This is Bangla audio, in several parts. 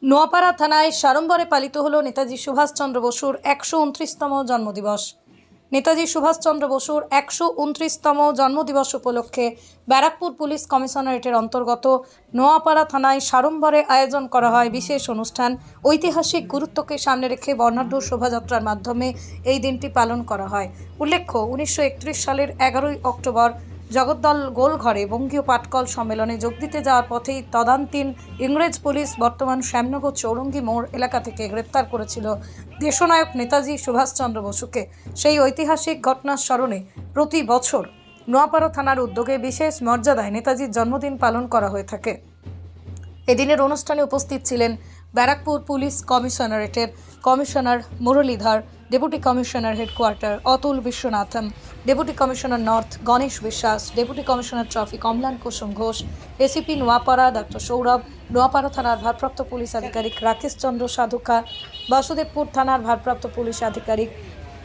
নোয়াপাড়া থানায় সাড়ম্বরে পালিত হলো নেতাজি সুভাষচন্দ্র বসুর 129তম জন্মদিবস। নেতাজি সুভাষচন্দ্র বসুর 129তম জন্মদিবস উপলক্ষে ব্যারাকপুর পুলিশ কমিশনারেটের অন্তর্গত নোয়াপাড়া থানায় সাড়ম্বরে আয়োজন করা হয় বিশেষ অনুষ্ঠান। ঐতিহাসিক গুরুত্বকে সামনে রেখে বর্ণাঢ্য শোভাযাত্রার মাধ্যমে এই দিনটি পালন করা হয়। উল্লেখ্য, 1931 সালের 11ই অক্টোবর জগদ্দল গোলঘরে বঙ্গীয় পাটকল সম্মেলনে যোগ দিতে যাওয়ার পথেই তদানীন্তন ইংরেজ পুলিশ বর্তমান শ্যামনগর চৌরঙ্গি মোড় এলাকা থেকে গ্রেপ্তার করেছিল দেশনায়ক নেতাজি সুভাষচন্দ্র বসুকে। সেই ঐতিহাসিক ঘটনার স্মরণে প্রতি বছর নোয়াপাড়া থানার উদ্যোগে বিশেষ মর্যাদায় নেতাজির জন্মদিন পালন করা হয়ে থাকে। এদিনের অনুষ্ঠানে উপস্থিত ছিলেন ব্যারাকপুর পুলিশ কমিশনারেটের commissioner Muralidhar, deputy commissioner headquarter Atul Viswanathan, deputy commissioner north Ganesh Biswas, deputy commissioner traffic Amlan Kusum Ghosh, ACP Noapara doctor Sourav, Noapara থানার ভারপ্রাপ্ত পুলিশ আধিকারিক রাকেশ চন্দ্র সাধুকা, বাসুদেবপুর থানার ভারপ্রাপ্ত পুলিশ আধিকারিক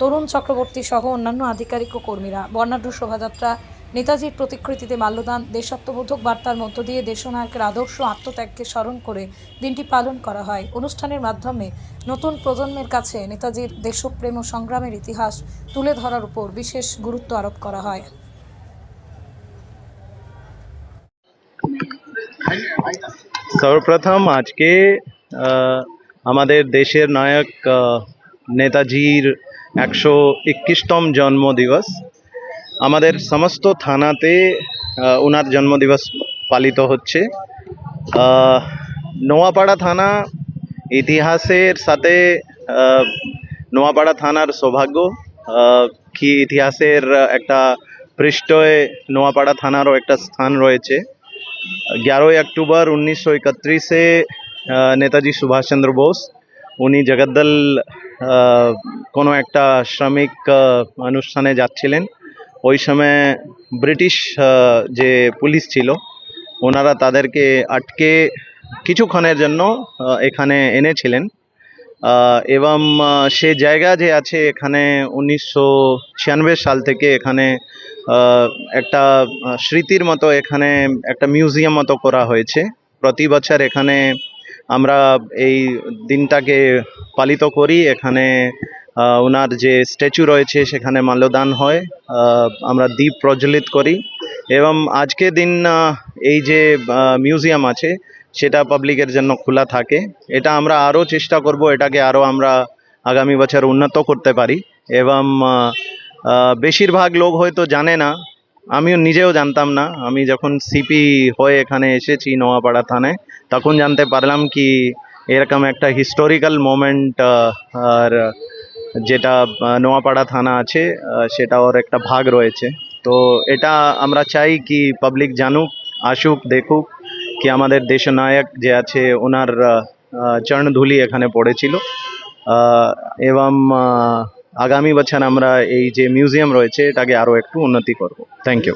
তরুণ চক্রবর্তী সহ অন্যান্য আধিকারিক ও কর্মীরা। বর্ণাঢ্য শোভাযাত্রা, নেতাজির প্রতিকৃতিতে মাল্যদান, দেশাত্মবোধক বার্তার মধ্য দিয়ে দেশনায়কের আদর্শ আত্মত্যাগকে স্মরণ করে দিনটি পালন করা হয়। অনুষ্ঠানের মাধ্যমে নতুন প্রজন্মের কাছে নেতাজির দেশপ্রেম ও সংগ্রামের ইতিহাস তুলে ধরার উপর বিশেষ গুরুত্ব আরোপ করা হয়। সর্বপ্রথম আজকে আমাদের দেশের নায়ক নেতাজির 121তম জন্মদিবস। আমাদের সমস্ত থানাতে ওনার জন্মদিবস পালিত হচ্ছে। নোয়াপাড়া থানা ইতিহাসের সাথে নোয়াপাড়া থানার সৌভাগ্য কি ইতিহাসের একটা পৃষ্ঠে নোয়াপাড়া থানারও একটা স্থান রয়েছে। 11 অক্টোবর 1931-এ নেতাজি সুভাষচন্দ্র বোস উনি জগদ্দল কোনো একটা শ্রমিক অনুষ্ঠানে যাচ্ছিলেন। ওই সময় ব্রিটিশ যে পুলিশ ছিল ওনারা তাদেরকে আটকে কিছুক্ষণের জন্য এখানে এনেছিলেন এবং সে জায়গা যে আছে এখানে 1996 সাল থেকে এখানে একটা স্মৃতির মতো এখানে একটা মিউজিয়াম মতো করা হয়েছে। প্রতি বছর এখানে আমরা এই দিনটাকে পালিত করি। এখানে ওনার যে স্ট্যাচু রয়েছে সেখানে মাল্যদান হয়, আমরা দ্বীপ প্রজ্বলিত করি এবং আজকে দিন এই যে মিউজিয়াম আছে সেটা পাবলিকের জন্য খোলা থাকে। এটা আমরা আরও চেষ্টা করব, এটাকে আরও আমরা আগামী বছর উন্নত করতে পারি এবং বেশিরভাগ লোক হয়তো জানে না, আমিও নিজেও জানতাম না। আমি যখন সিপি হয়ে এখানে এসেছি নোয়াপাড়া থানায় তখন জানতে পারলাম কি এরকম একটা হিস্টোরিক্যাল মোমেন্ট আর যেটা নোয়াপাড়া থানা আছে সেটা ওর একটা ভাগ রয়েছে। তো এটা আমরা চাই কি পাবলিক জানুক, আসুক, দেখুক কি আমাদের দেশনায়ক যে আছে ওনার চরণধুলি এখানে পড়েছিল এবং আগামী বছর আমরা এই যে মিউজিয়াম রয়েছে এটাকে আরও একটু উন্নতি করব। Thank you.